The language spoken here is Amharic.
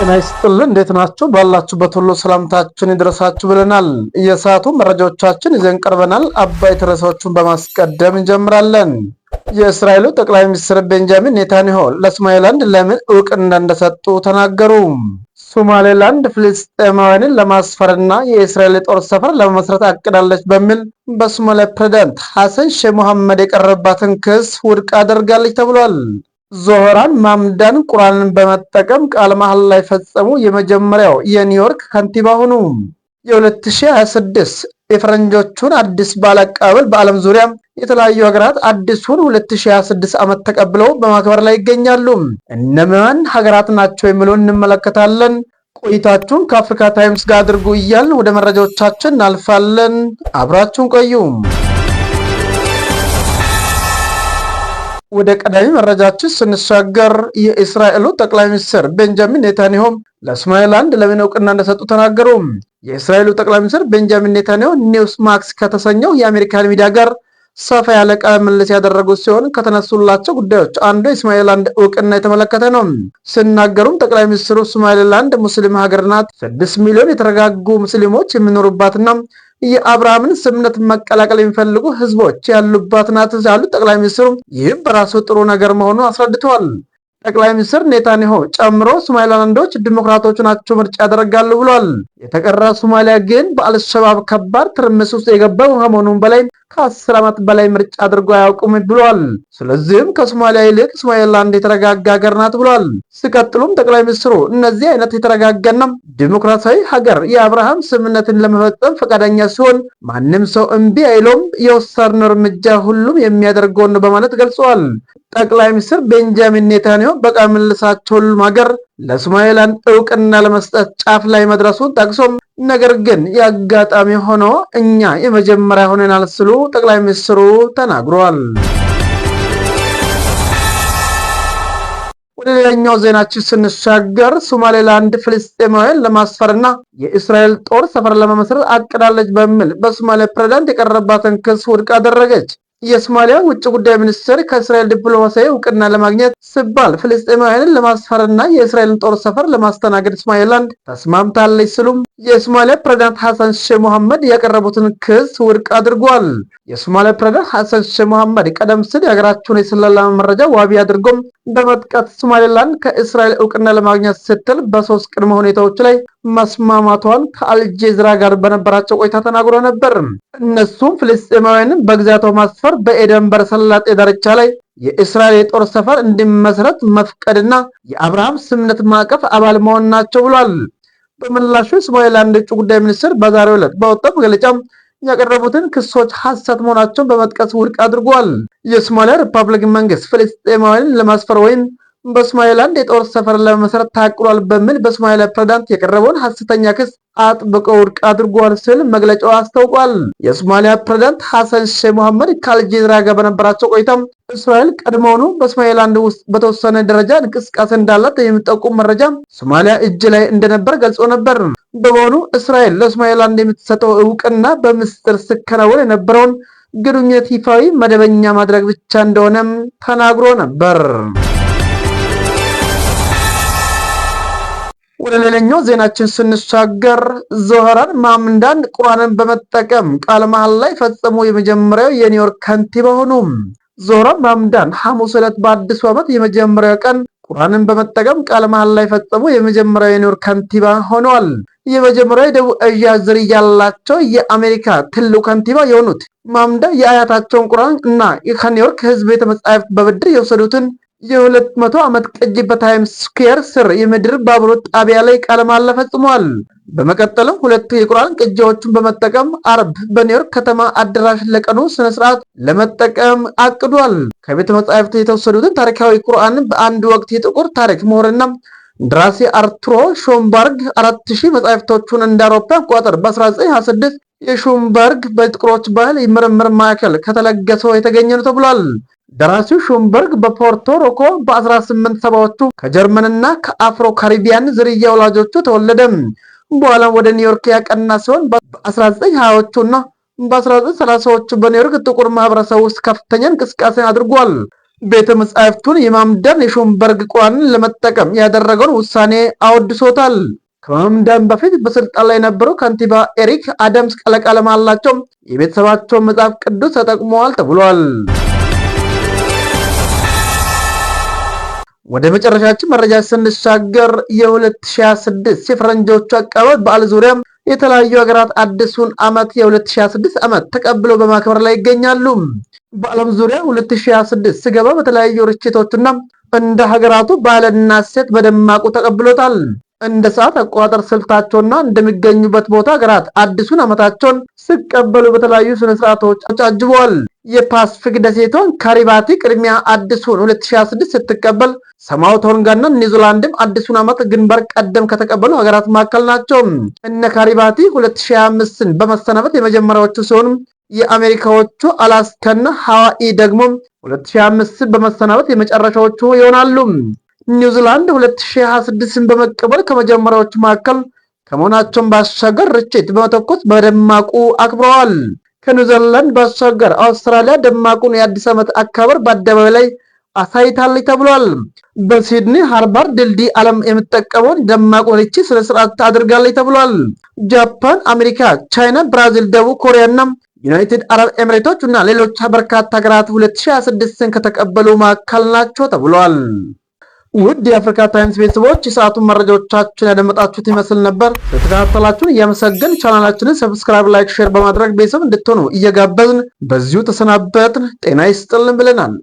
ጤና ይስጥልን እንዴት ናችሁ? ባላችሁበት ሁሉ ሰላምታችን ይድረሳችሁ ብለናል። የሰዓቱ መረጃዎቻችን ይዘን ቀርበናል። አበይት ርዕሶቹን በማስቀደም እንጀምራለን። የእስራኤሉ ጠቅላይ ሚኒስትር ቤንጃሚን ኔታንያሁ ለሶማሌላንድ ለምን እውቅና እንደሰጡ ተናገሩ። ሶማሌላንድ ፍልስጤማውያንን ለማስፈርና የእስራኤል ጦር ሰፈር ለመመስረት አቅዳለች በሚል በሶማሊያ ፕሬዝዳንት ሐሰን ሼህ መሐመድ የቀረበባትን ክስ ውድቅ አደርጋለች ተብሏል። ዞህራን ማምዳን ቁርአንን በመጠቀም ቃለ መሐላ ላይ ፈጸሙ የመጀመሪያው የኒውዮርክ ከንቲባ ሆኑ። የ2026 የፈረንጆቹን አዲስ በዓል አቀባበል በዓለም ዙሪያ የተለያዩ ሀገራት አዲሱን 2026 ዓመት ተቀብለው በማክበር ላይ ይገኛሉ። እነማን ሀገራት ናቸው የሚለውን እንመለከታለን። ቆይታችሁን ከአፍሪካ ታይምስ ጋር አድርጉ እያልን ወደ መረጃዎቻችን እናልፋለን። አብራችሁን ቆዩ። ወደ ቀዳሚ መረጃችን ስንሻገር የእስራኤሉ ጠቅላይ ሚኒስትር ቤንጃሚን ኔታንያሁ ለሶማሌላንድ ለምን እውቅና እንደሰጡ ተናገሩ። የእስራኤሉ ጠቅላይ ሚኒስትር ቤንጃሚን ኔታንያሁ ኒውስ ማክስ ከተሰኘው የአሜሪካን ሚዲያ ጋር ሰፋ ያለ ቃለ ምልልስ ያደረጉት ሲሆን ከተነሱላቸው ጉዳዮች አንዱ የሶማሌላንድ እውቅና የተመለከተ ነው። ሲናገሩም ጠቅላይ ሚኒስትሩ ሶማሌላንድ ሙስሊም ሀገር ናት፣ 6 ሚሊዮን የተረጋጉ ሙስሊሞች የሚኖሩባትና የአብርሃምን ስምምነት መቀላቀል የሚፈልጉ ህዝቦች ያሉባት ናት ያሉት ጠቅላይ ሚኒስትሩ ይህም በራሱ ጥሩ ነገር መሆኑን አስረድተዋል። ጠቅላይ ሚኒስትር ኔታንያሁ ጨምሮ ሶማሌላንዶች ዲሞክራቶች ናቸው ምርጫ ያደርጋሉ ብሏል። የተቀራ ሶማሊያ ግን በአልሸባብ ከባድ ትርምስ ውስጥ የገባው ከመሆኑም በላይ ከ10 ዓመት በላይ ምርጫ አድርጎ አያውቁም ብሏል። ስለዚህም ከሶማሊያ ይልቅ ሶማሌላንድ የተረጋጋ ሀገር ናት ብሏል። ሲቀጥሉም ጠቅላይ ሚኒስትሩ እነዚህ አይነት የተረጋጋና ዲሞክራሲያዊ ሀገር የአብርሃም ስምምነትን ለመፈጸም ፈቃደኛ ሲሆን ማንም ሰው እምቢ አይሎም፣ የወሰድነው እርምጃ ሁሉም የሚያደርገው ነው በማለት ገልጸዋል። ጠቅላይ ሚኒስትር ቤንጃሚን ኔታንያሁ በቃለ ምልልሳቸው ሁሉም ሀገር ለሶማሌላንድ እውቅና ለመስጠት ጫፍ ላይ መድረሱን ጠቅሶም ነገር ግን የአጋጣሚ ሆኖ እኛ የመጀመሪያ ሆነናል ሲሉ ጠቅላይ ሚኒስትሩ ተናግረዋል። ወደ ሌላኛው ዜናችን ስንሻገር ሶማሌላንድ ፍልስጤማውያን ለማስፈርና የእስራኤል ጦር ሰፈር ለመመስረት አቅዳለች በሚል በሶማሊያ ፕሬዝዳንት የቀረበባትን ክስ ውድቅ አደረገች። የሶማሊያ ውጭ ጉዳይ ሚኒስትር ከእስራኤል ዲፕሎማሲያዊ እውቅና ለማግኘት ሲባል ፍልስጤማውያንን ለማስፈርና የእስራኤልን ጦር ሰፈር ለማስተናገድ ሶማሌላንድ ተስማምታለች ሲሉም የሶማሊያ ፕሬዝዳንት ሐሰን ሼህ መሐመድ ያቀረቡትን ክስ ውድቅ አድርጓል። የሶማሊያ ፕሬዝዳንት ሐሰን ሼህ መሐመድ ቀደም ሲል የሀገራቸውን የስለላ መረጃ ዋቢ አድርጎም በመጥቀስ ሶማሌላንድ ከእስራኤል እውቅና ለማግኘት ስትል በ3 ቅድመ ሁኔታዎች ላይ መስማማቷን ከአልጀዚራ ጋር በነበራቸው ቆይታ ተናግሮ ነበር። እነሱም ፍልስጤማውያንን በግዛቷ ማስፈር፣ በኤደን ባህረ ሰላጤ ዳርቻ ላይ የእስራኤል የጦር ሰፈር እንዲመሰረት መፍቀድና የአብርሃም ስምምነት ማዕቀፍ አባል መሆን ናቸው ብሏል። በምላሹ የሶማሌላንድ ውጭ ጉዳይ ሚኒስትር በዛሬው ዕለት በወጣው መግለጫ ያቀረቡትን ክሶች ሐሰት መሆናቸውን በመጥቀስ ውድቅ አድርጓል። የሶማሊያ ሪፐብሊክ መንግስት ፍልስጤማውያንን ለማስፈር ወይም በሶማሌላንድ የጦር ሰፈር ለመመስረት ታቅዷል በሚል በሶማሊያ ፕሬዝዳንት የቀረበውን ሐሰተኛ ክስ አጥብቀው ውድቅ አድርጓል ሲል መግለጫው አስታውቋል። የሶማሊያ ፕሬዝዳንት ሐሰን ሼህ መሐመድ ከአልጀዚራ ጋር በነበራቸው ቆይታም እስራኤል ቀድሞውኑ በሶማሌላንድ ውስጥ በተወሰነ ደረጃ እንቅስቃሴ እንዳላት የሚጠቁም መረጃ ሶማሊያ እጅ ላይ እንደነበር ገልጾ ነበር። በመሆኑ እስራኤል ለሶማሌላንድ የምትሰጠው እውቅና በምስጢር ሲከናወን የነበረውን ግንኙነት ይፋዊ መደበኛ ማድረግ ብቻ እንደሆነም ተናግሮ ነበር። ወደ ሌላኛው ዜናችን ስንሻገር ዞህራን ማምዳን ቁርአንን በመጠቀም ቃለ መሐላ ላይ ፈጸሙ የመጀመሪያው የኒውዮርክ ከንቲባ ሆኑ። ዞህራን ማምዳን ሐሙስ ዕለት በአዲሱ ዓመት የመጀመሪያው ቀን ቁርአንን በመጠቀም ቃለ መሐላ ላይ ፈጸሙ የመጀመሪያው የኒውዮርክ ከንቲባ ሆነዋል። የመጀመሪያው የደቡብ እስያ ዝርያ ያላቸው የአሜሪካ ትልቁ ከንቲባ የሆኑት ማምዳ የአያታቸውን ቁርአን እና ከኒውዮርክ ህዝብ ቤተ መጻሕፍት በብድር የወሰዱትን የ200 ዓመት ቅጂ በታይምስ ስኩዌር ስር የምድር ባቡር ጣቢያ ላይ ቃለ መሐላ ፈጽመዋል። በመቀጠልም 2 የቁርአን ቅጂዎችን በመጠቀም አርብ በኒውዮርክ ከተማ አዳራሽ ለቀኑ ስነ ስርዓት ለመጠቀም አቅዷል። ከቤተ መጻሕፍት የተወሰዱትን ታሪካዊ ቁርአን በአንድ ወቅት የጥቁር ታሪክ ምሁርና ደራሲ አርቱሮ ሾምበርግ 4000 መጻሕፍቶቹን እንደ አውሮፓውያን አቆጣጠር በ1926 የሾምበርግ በጥቁሮች ባህል ምርምር ማዕከል ከተለገሰው የተገኘ ነው ተብሏል። ደራሲው ሾምበርግ በፖርቶ ሪኮ በ1870ዎቹ ከጀርመንና ከአፍሮ ካሪቢያን ዝርያ ወላጆቹ ተወለደ። በኋላ ወደ ኒውዮርክ ያቀና ሲሆን በ1920ዎቹና በ1930ዎቹ በኒውዮርክ ጥቁር ማህበረሰብ ውስጥ ከፍተኛ እንቅስቃሴ አድርጓል። ቤተ መጻሕፍቱን የማምዳን የሾምበርግ ቁርአንን ለመጠቀም ያደረገውን ውሳኔ አወድሶታል። ከማምዳን በፊት በስልጣን ላይ የነበረው ከንቲባ ኤሪክ አዳምስ ቃለ መሃላቸው የቤተሰባቸውን መጽሐፍ ቅዱስ ተጠቅመዋል ተብሏል። ወደ መጨረሻችን መረጃ ስንሻገር የ2026 የፈረንጆቹ አቀባበል በዓል ዙሪያ የተለያዩ ሀገራት አዲሱን ዓመት የ2026 ዓመት ተቀብለው በማክበር ላይ ይገኛሉ። በዓለም ዙሪያ 2026 ሲገባ በተለያዩ ርችቶችና እንደ ሀገራቱ ባህልና እሴት በደማቁ ተቀብሎታል። እንደ ሰዓት አቆጣጠር ስልታቸውና እንደሚገኙበት ቦታ ሀገራት አዲሱን ዓመታቸውን ሲቀበሉ በተለያዩ ስነ ስርዓቶች አጅበዋል። የፓስፊክ ደሴቷን ካሪባቲ ቅድሚያ አዲሱን 2026 ስትቀበል፣ ሰማው ቶንጋና ኒውዚላንድም አዲሱን ዓመት ግንባር ቀደም ከተቀበሉ ሀገራት መካከል ናቸው። እነ ካሪባቲ 2025ን በመሰናበት የመጀመሪያዎቹ ሲሆኑ የአሜሪካዎቹ አላስካና ሃዋይ ደግሞ 2025 በመሰናበት የመጨረሻዎቹ ይሆናሉ። ኒውዚላንድ 2026ን በመቀበል ከመጀመሪያዎቹ መካከል ከመሆናቸውን ባሻገር ርችት በመተኮስ በደማቁ አክብረዋል። ከኒውዚላንድ ባሻገር አውስትራሊያ ደማቁን የአዲስ ዓመት አከባበር በአደባባይ ላይ አሳይታለች ተብሏል። በሲድኒ ሃርበር ድልድይ ዓለም የምትጠቀመውን ደማቁን ርችት ስነ ስርዓት አድርጋለች ተብሏል። ጃፓን፣ አሜሪካ፣ ቻይና፣ ብራዚል፣ ደቡብ ኮሪያና ዩናይትድ አረብ ኤሚሬቶች እና ሌሎች በርካታ ሀገራት 2026ን ከተቀበሉ መካከል ናቸው ተብሏል። ውድ የአፍሪካ ታይምስ ቤተሰቦች የሰዓቱን መረጃዎቻችን ያደመጣችሁት ይመስል ነበር። ስለተከታተላችሁን እያመሰገን ቻናላችንን ሰብስክራይብ፣ ላይክ፣ ሼር በማድረግ ቤተሰብ እንድትሆኑ እየጋበዝን በዚሁ ተሰናበትን። ጤና ይስጥልን ብለናል።